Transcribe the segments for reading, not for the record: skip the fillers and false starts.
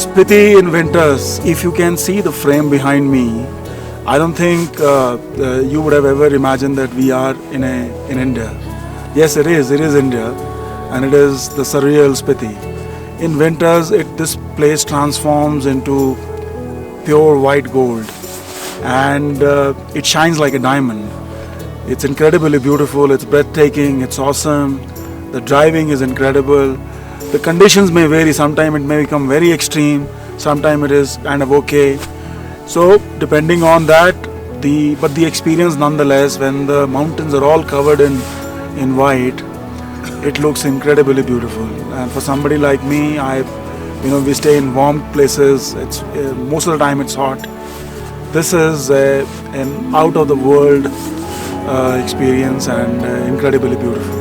Spiti in winters, if you can see the frame behind me, I don't think you would have ever imagined that we are in India. Yes, it is India, and it is the surreal Spiti. In winters, this place transforms into pure white gold, and it shines like a diamond. It's incredibly beautiful, it's breathtaking, it's awesome. The driving is incredible. The conditions may vary, sometimes it may become very extreme, sometimes it is kind of okay. So depending on that, but the experience nonetheless, when the mountains are all covered in white, it looks incredibly beautiful. And for somebody like me, we stay in warm places. It's most of the time it's hot. This is an out of the world experience and incredibly beautiful.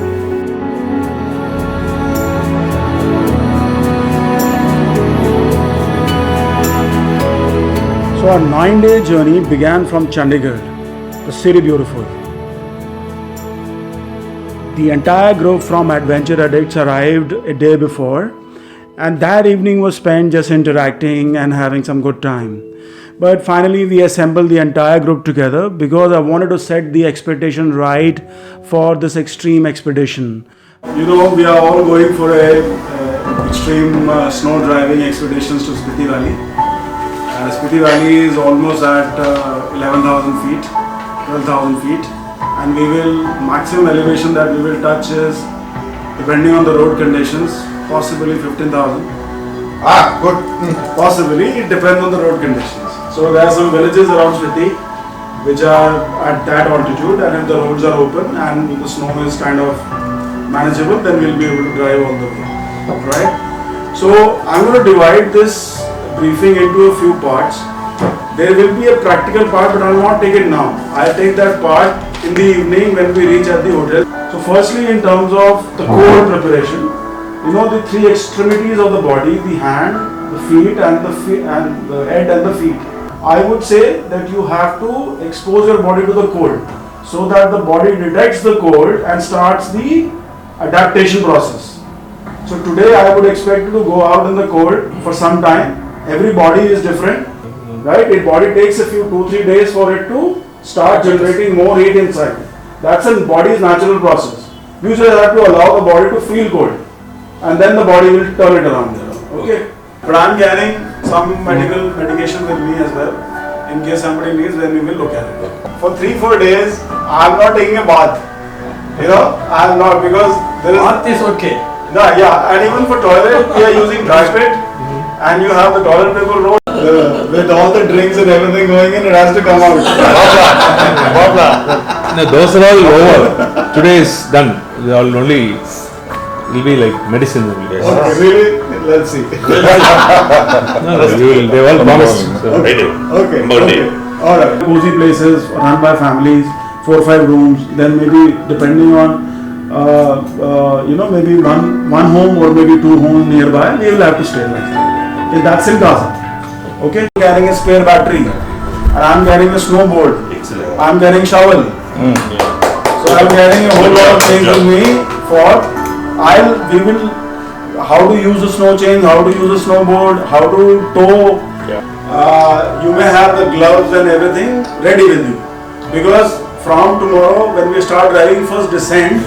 So our 9-day journey began from Chandigarh, the city beautiful. The entire group from Adventure Addicts arrived a day before, and that evening was spent just interacting and having some good time. But finally we assembled the entire group together because I wanted to set the expectation right for this extreme expedition. We are all going for extreme snow driving expeditions to Spiti Valley. Spiti Valley is almost at 11,000 feet, 12,000 feet, and maximum elevation that we will touch is, depending on the road conditions, possibly 15,000. Good. Possibly, it depends on the road conditions. So there are some villages around Spiti which are at that altitude, and if the roads are open and the snow is kind of manageable, then we'll be able to drive all the way, right? So I'm going to divide this briefing into a few parts. There will be a practical part, but I will not take it now. I'll take that part in the evening when we reach at the hotel. So firstly, in terms of the core preparation, the three extremities of the body, the hand, the feet and the head and the feet. I would say that you have to expose your body to the cold so that the body detects the cold and starts the adaptation process. So today I would expect you to go out in the cold for some time. Every body is different, right? A body takes a few 2-3 days for it to start generating more heat inside. That's a body's natural process. You just have to allow the body to feel cold, and then the body will turn it around. Okay. But I'm carrying some medication with me as well, in case somebody needs, then we will look at it. For 3-4 days, I'm not taking a bath. I'm not, because there is. Bath is okay. No, yeah, and even for toilet, we are using dry spit. And you have the toilet paper roll with all the drinks and everything going in, it has to come out. No, those are all over. Today is done. They all only will be like medicine only. Okay, really? Let's see. They all promised. Okay. Alright. Cozy places run by families, 4 or 5 rooms, then maybe depending on maybe one home or maybe 2 homes nearby, we will have to stay like that. Okay, that's in Gaza. Okay, I'm carrying a spare battery, and I'm carrying a snowboard. Excellent. I'm carrying shovel. So I'm carrying a whole lot of things with me how to use the snow chains, how to use the snowboard, how to tow. Yeah. You may have the gloves and everything ready with you. Because from tomorrow, when we start driving, first descend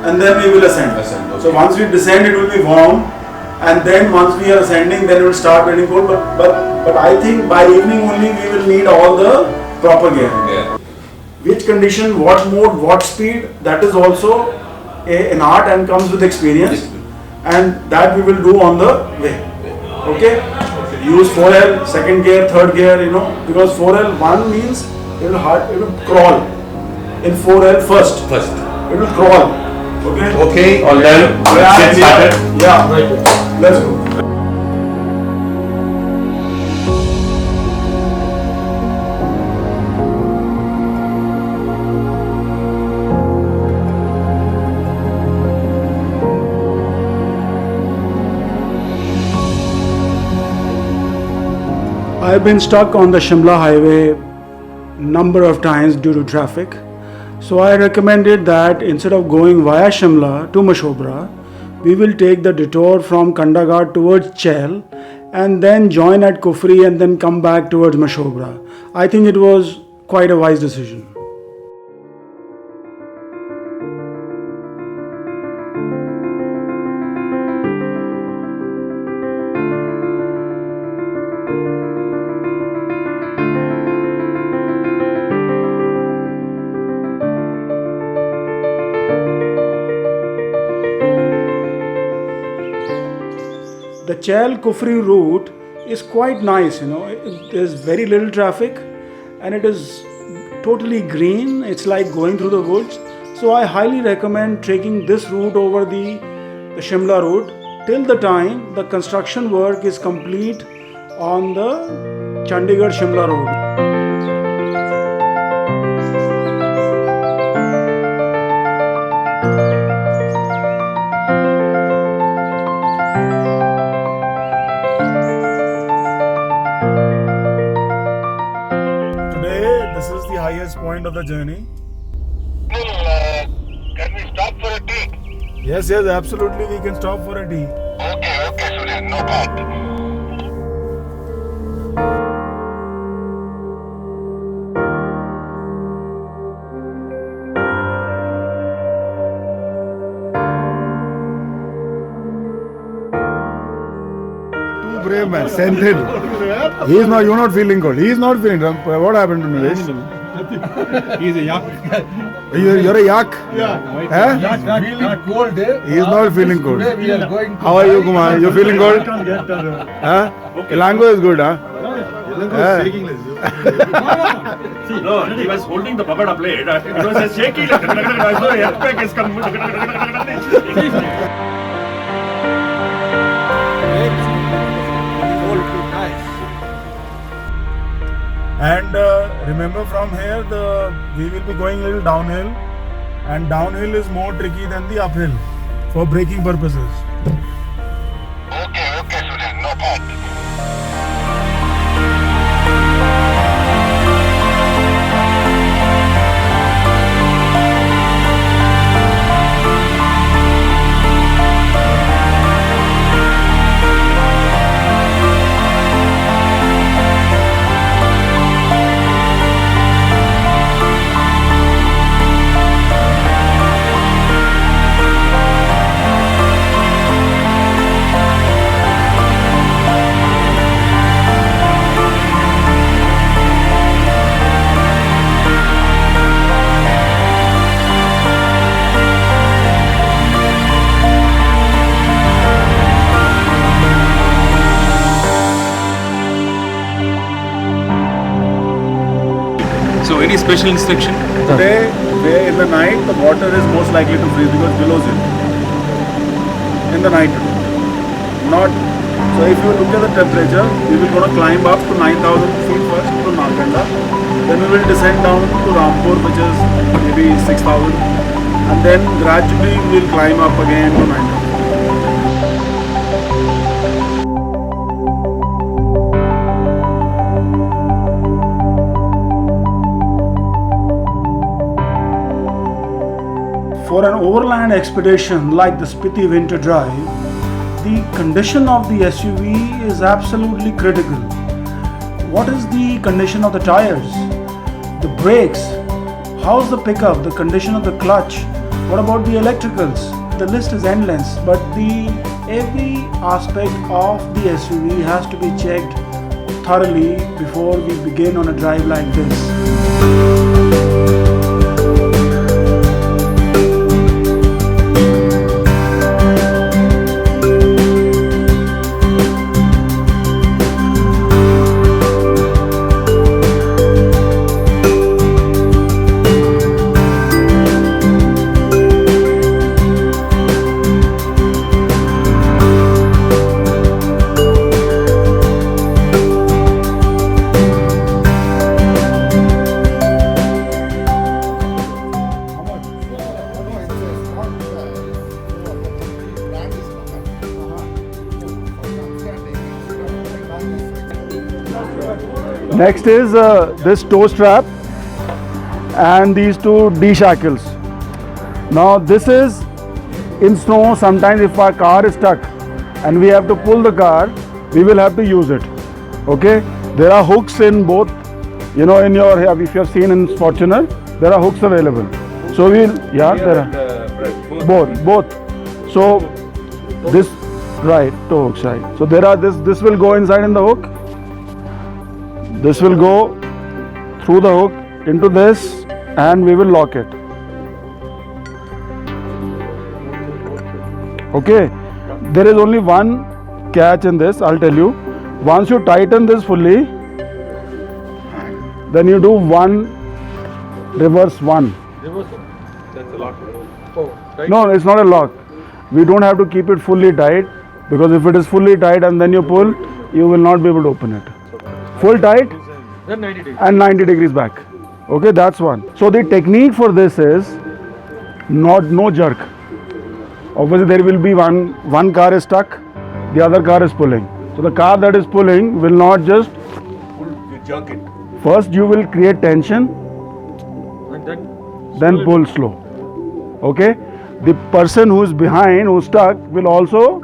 and then we will ascend. Okay. So once we descend, it will be warm, and then once we are ascending, then it will start getting cold. But I think by evening only we will need all the proper gear. Yeah. Which condition, what mode, what speed, that is also an art and comes with experience, and that we will do on the way. Okay? Use 4L, second gear, third gear, because 4L, one means it will crawl. In 4L first, it will crawl. Okay? Okay, all done. Let's get started. Yeah, let's go. I've been stuck on the Shimla highway number of times due to traffic. So I recommended that instead of going via Shimla to Mashobra, we will take the detour from Kandaghat towards Chel and then join at Kufri and then come back towards Mashobra. I think it was quite a wise decision. The Chel Kufri route is quite nice, There's very little traffic and it is totally green. It's like going through the woods. So I highly recommend taking this route over the Shimla route till the time the construction work is complete on the Chandigarh Shimla road. This is the highest point of the journey. Can we stop for a tea? Yes, absolutely. We can stop for a tea. Okay, Surya, no problem. Brave man, sent him. He is not. You're not feeling cold. He is not feeling drunk. What happened to Nilesh? He's a yak. You're a yak. Yeah. Huh? Not feeling cold. He is not feeling cold. Today we are going to. How are you, Kumar? You feeling cold? Huh? Ilango is good, huh? Yeah. No, he was holding the papada plate. It was a shaky. I saw a earthquake is coming. And remember, from here we will be going a little downhill, and downhill is more tricky than the uphill for braking purposes. Okay, Surya, no problem. So any special instruction? Today, in the night, the water is most likely to freeze because below zero. In the night, not. So if you look at the temperature, we will going to climb up to 9,000 feet first to Nalganda. Then we will descend down to Rampur, which is maybe 6,000, and then gradually we will climb up again to 9,000. For an overland expedition like the Spiti Winter Drive, the condition of the SUV is absolutely critical. What is the condition of the tires, the brakes, how's the pickup, the condition of the clutch, what about the electricals? The list is endless, but every aspect of the SUV has to be checked thoroughly before we begin on a drive like this. Next is this toe strap and these two D shackles. Now this is in snow. Sometimes if our car is stuck and we have to pull the car, we will have to use it. Okay, there are hooks in both, you know, in your, if you have seen in Fortuner, there are hooks available. So we'll, yeah, there are both. So this, right, toe hooks, right. So there are this will go inside in the hook. This will go through the hook into this and we will lock it. Okay, there is only one catch in this, I'll tell you. Once you tighten this fully, then you do one, reverse one. That's a lock. Oh, right. No, it's not a lock. We don't have to keep it fully tight, because if it is fully tight and then you pull, you will not be able to open it. Full tight Then 90 degrees. and 90 degrees back. Okay, that's one. So the technique for this is no jerk. Obviously there will be one car is stuck, the other car is pulling. So the car that is pulling will not just You jerk it. first you will create tension, And then pull slow. Okay, the person who is behind, who is stuck, will also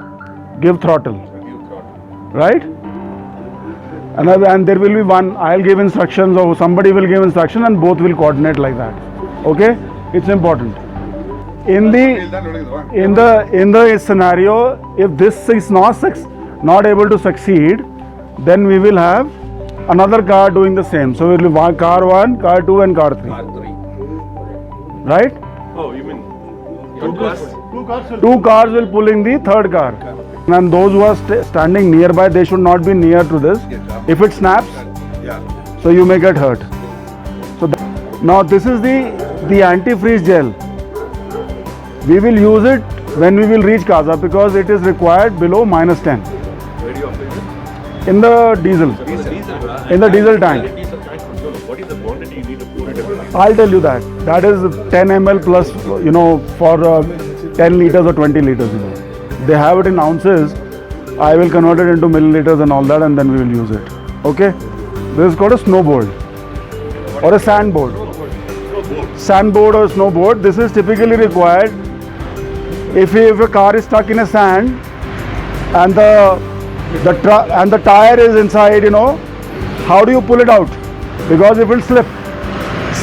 give throttle, right? And there will be one, I'll give instructions or somebody will give instruction and both will coordinate like that. Okay, it's important. In the scenario, if this is not able to succeed, then we will have another car doing the same. So it will be car 1, car 2 and car 3. Right? Oh, you mean Two cars will pull in the third car. And those who are standing nearby, they should not be near to this. If it snaps, so you may get hurt. So now this is the antifreeze gel. We will use it when we will reach Casa because it is required below -10. where do you apply this? In the diesel. In the diesel tank. What is the quantity you need to pour it in? I'll tell you that. That is 10 ml plus, you know, for 10 liters or 20 liters, you know. They have it in ounces. I will convert it into milliliters and all that, and then we will use it. Okay? This is called a snowboard or a sandboard. Sandboard or snowboard. This is typically required if a car is stuck in a sand and the tire is inside, you know. How do you pull it out? Because it will slip.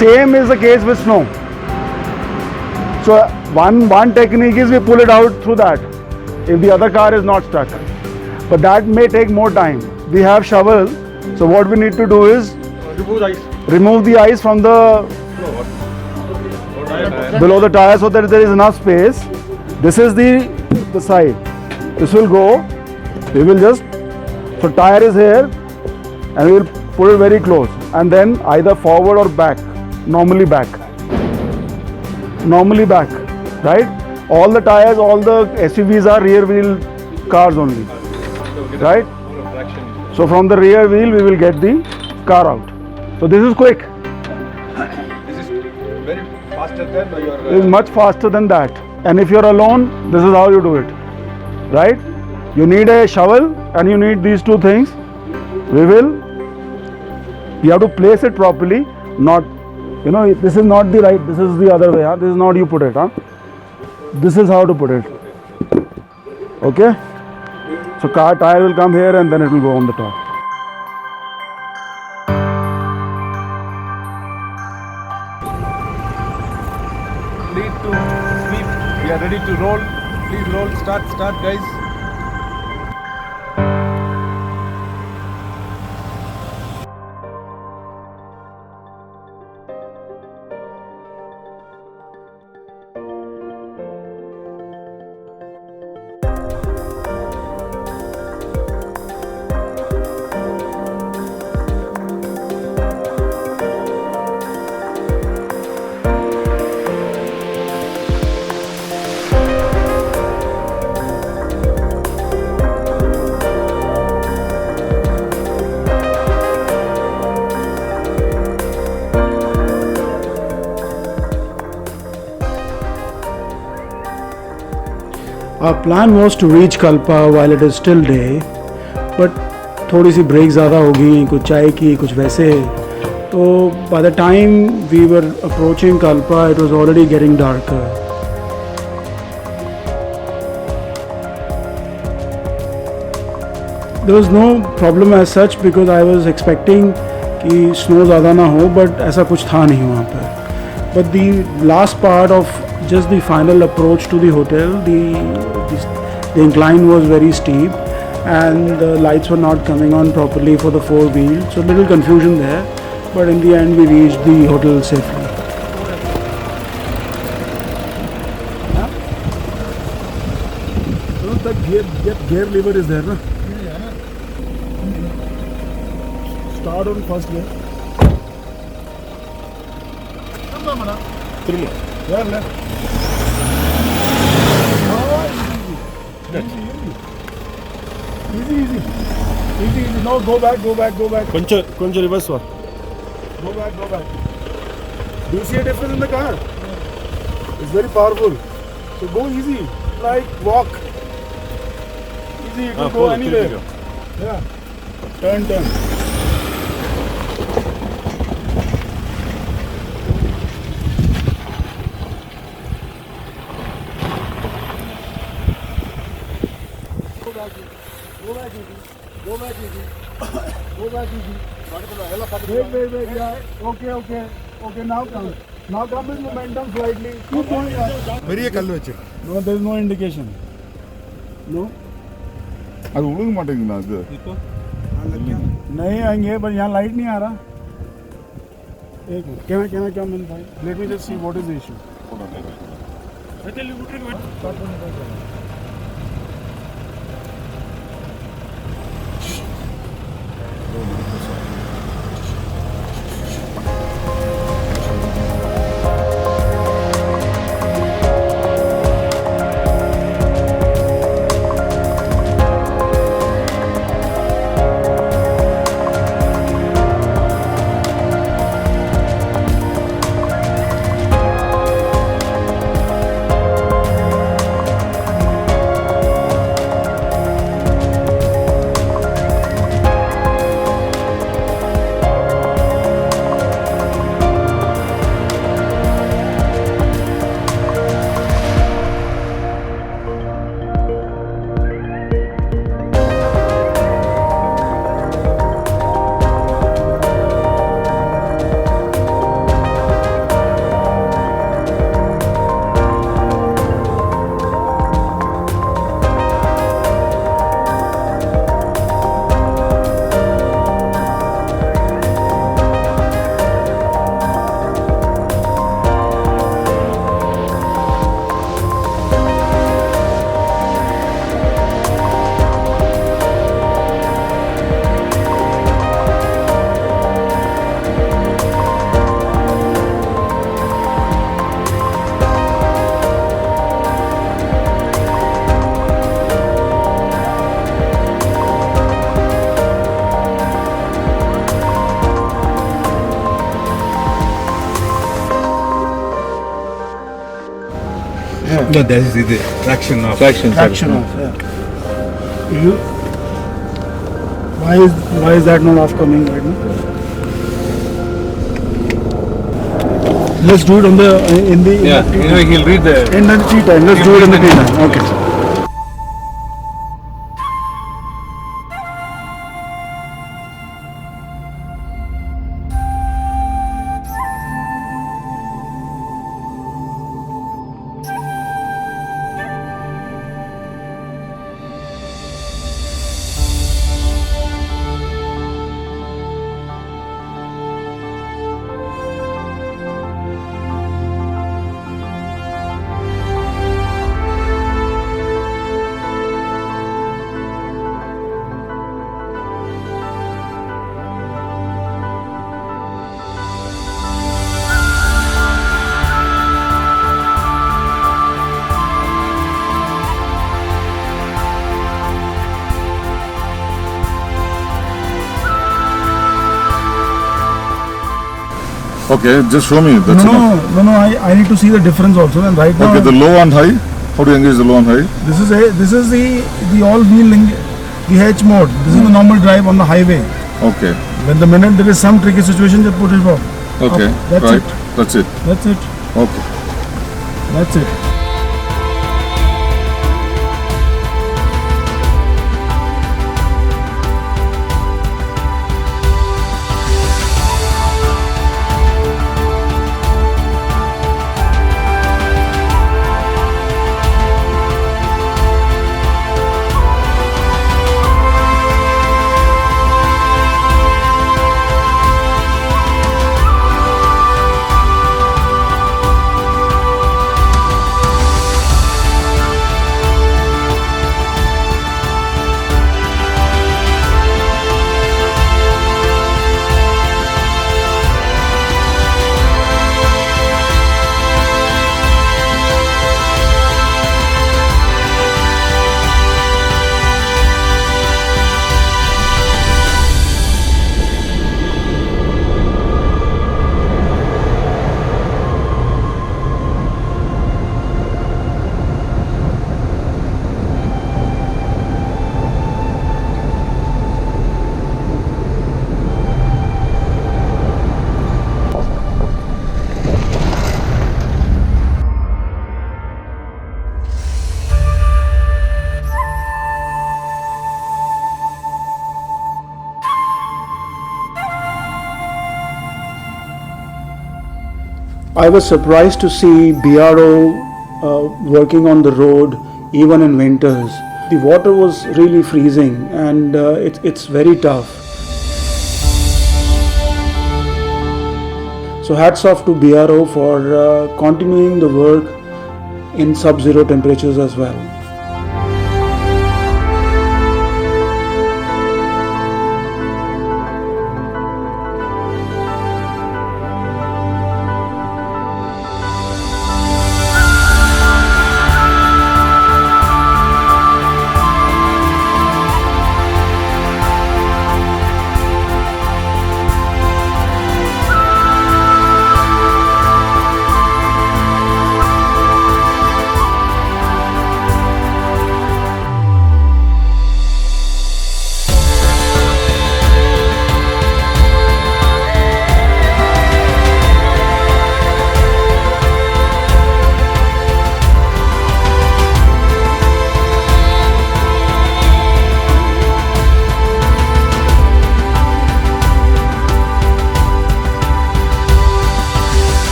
Same is the case with snow. So one technique is we pull it out through that if the other car is not stuck. But that may take more time. We have shovel. So what we need to do is remove the ice from the below the tire so that there is enough space. This is the side. This will go. We will just, so tire is here and we will put it very close and then either forward or back. Normally back, right? All the tires, all the SUVs are rear wheel cars only, right? So from the rear wheel we will get the car out. So this is quick. This is very faster than your. It is much faster than that. And if you're alone, this is how you do it, right? You need a shovel and you need these two things. You have to place it properly, not, you know, this is not the right, this is the other way, huh? This is not you put it, huh? This is how to put it. Okay? So car tire will come here and then it will go on the top. to sweep. We are ready to roll. Please roll. Start, guys. Our plan was to reach Kalpa while it is still day, but थोड़ी सी break ज़्यादा हो गई, कुछ चाय की, कुछ वैसे. तो by the time we were approaching Kalpa, it was already getting darker. There was no problem as such because I was expecting कि snow ज़्यादा ना हो, but ऐसा कुछ था नहीं वहाँ पर. But the last part of just the final approach to the hotel, the incline was very steep and the lights were not coming on properly for the four wheel, so little confusion there, but in the end we reached the hotel safely. The gear lever is there, na? Start on first gear. Yeah, left. Easy. No, go back. కొంచెం reverse వా. Go back. Do you see a difference in the car? It's very powerful. So go easy, like walk. Easy, you can go anywhere. Yeah. Turn. Go back easy. Wait, yeah. Okay, now come with momentum slightly. Keep going. பெரிய கல் வச்சு. No, there is no indication. No? அது உழுக மாட்டேங்குதுண்ணா அது. नहीं आएंगे, पर यहाँ light नहीं आ रहा. एक minute, can I come in भाई? Let me just see what is the issue. No, that is the traction off. Traction off. Yeah. Why is that not off coming right now? Let's do it on the in the Yeah, you know, he'll read the. in the tea time. Let's do it in the tea time. Okay. Okay, just show me. That's enough. No. I need to see the difference also. And right now, Okay, the low and high. How do you engage the low and high? this is the all-wheel the H mode. This is the normal drive on the highway. Okay. When the minute there is some tricky situation, just put it up. Okay. That's right. it. That's it. That's it. Okay. That's it. I was surprised to see BRO working on the road even in winters. The water was really freezing and it's very tough. So hats off to BRO for continuing the work in sub-zero temperatures as well.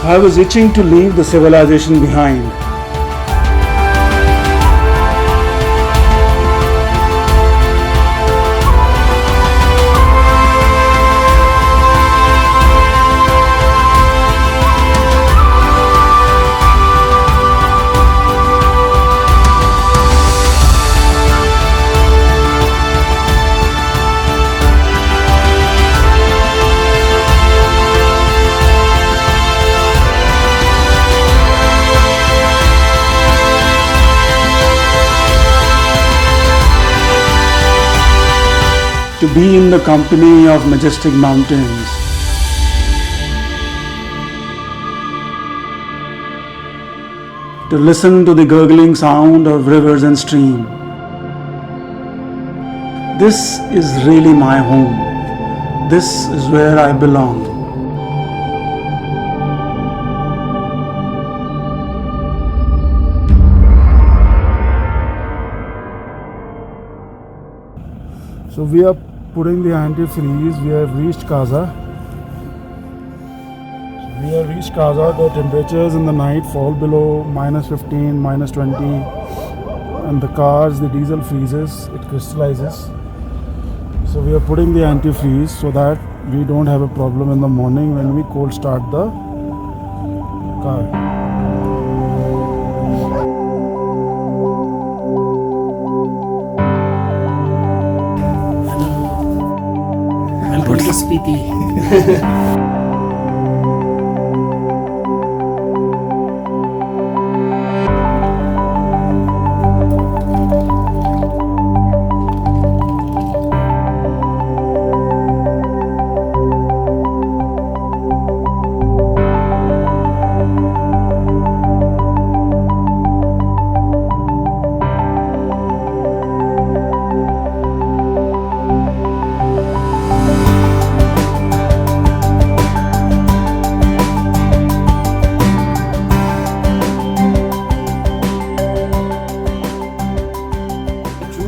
I was itching to leave the civilization behind. To be in the company of majestic mountains, to listen to the gurgling sound of rivers and streams. This is really my home. This is where I belong. So we are putting the antifreeze. We have reached Kaza. The temperatures in the night fall below -15, -20, and the cars, the diesel freezes, it crystallizes. So we are putting the antifreeze so that we don't have a problem in the morning when we cold start the car. Welcome to Spiti.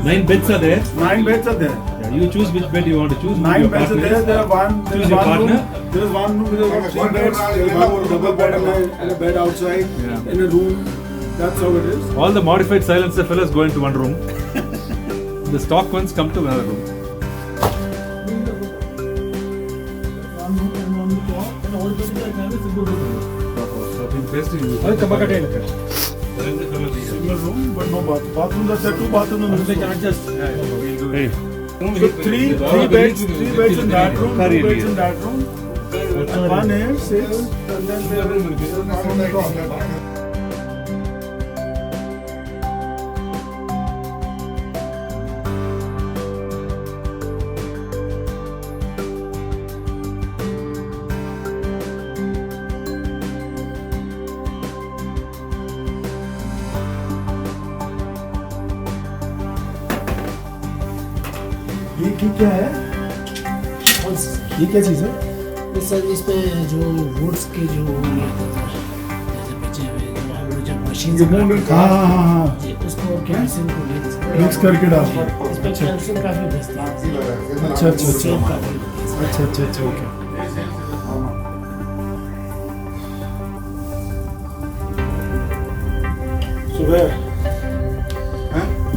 9 beds are there. 9 beds are there. Yeah, you choose which bed you want to choose. 9 beds are there. There are one. There Choose is your one partner. room. There is one room with about 3 beds. There is one double bed and a bed outside Yeah. in a room. That's how it is. All the modified silencer fellas go into one room. The stock ones come to another room. One room and on the top. And all beds like that is a good room. Single room, but no bathroom. Bathrooms are there. 2 bathrooms. They can adjust. Hey. So three beds in that room, 2 beds in that room. And one here, 6, and then there is one on the top. ये क्या है? ये क्या चीज़ है? Sir इस पे जो woods के जो ये होता है, जैसे बचे हुए जो हम लोग जब मशीन से हाँ जी, उसको कैल्शियम को मिक्स करके डालते हैं। इस पे कैल्शियम काफी बेस्ट है। अच्छा सेम काफी बेस्ट है। अच्छा okay. So where?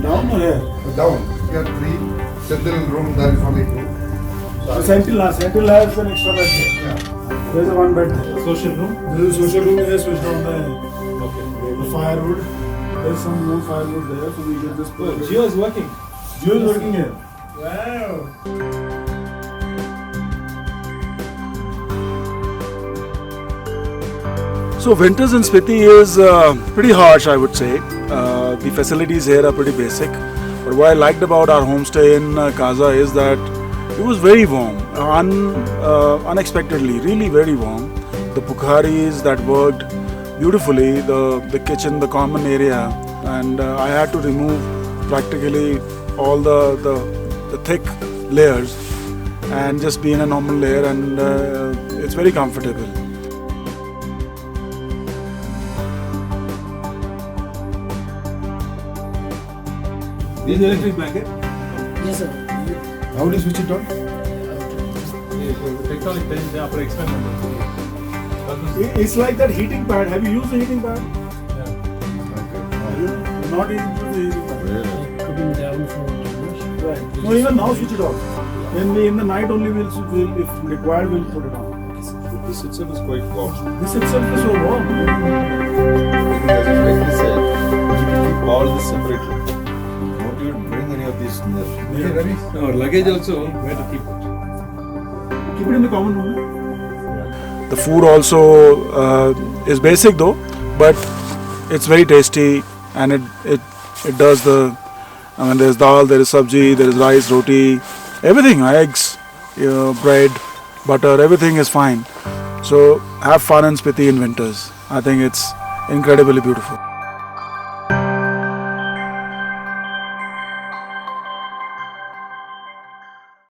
Down or here? Down. Here 3. Central room there is only 2. Sentinel has an extra bed there. There's a 1 bed there. Social room. There is a social room here, switched on the firewood. There's some more firewood there, so we can just put it. Gio is working. Gio is working here. Wow. So winters in Spiti is pretty harsh, I would say. The facilities here are pretty basic. But what I liked about our homestay in Kaza is that it was very warm, unexpectedly, really very warm. The pukharis that worked beautifully, the kitchen, the common area, and I had to remove practically all the thick layers and just be in a normal layer, and it's very comfortable. This is electric blanket. Yes sir। How do you switch it on? Tectonic time से आप expand It's like that heating pad. Have you used the heating pad? You not used the heating pad. Cooking down for Right. No, even now switch it off. In the night only we'll if required we'll put it on. This itself is quite warm. This itself is so warm. As I rightly said, keep all this separately. Don't even bring any of these near. Yeah. Ravi? Our luggage also, where to keep it? Keep it in the common room. The food also is basic though, but it's very tasty, and it does the. I mean, there's dal, there is sabji, there is rice, roti, everything, eggs, bread, butter, everything is fine. So have fun in Spiti in winters. I think it's incredibly beautiful.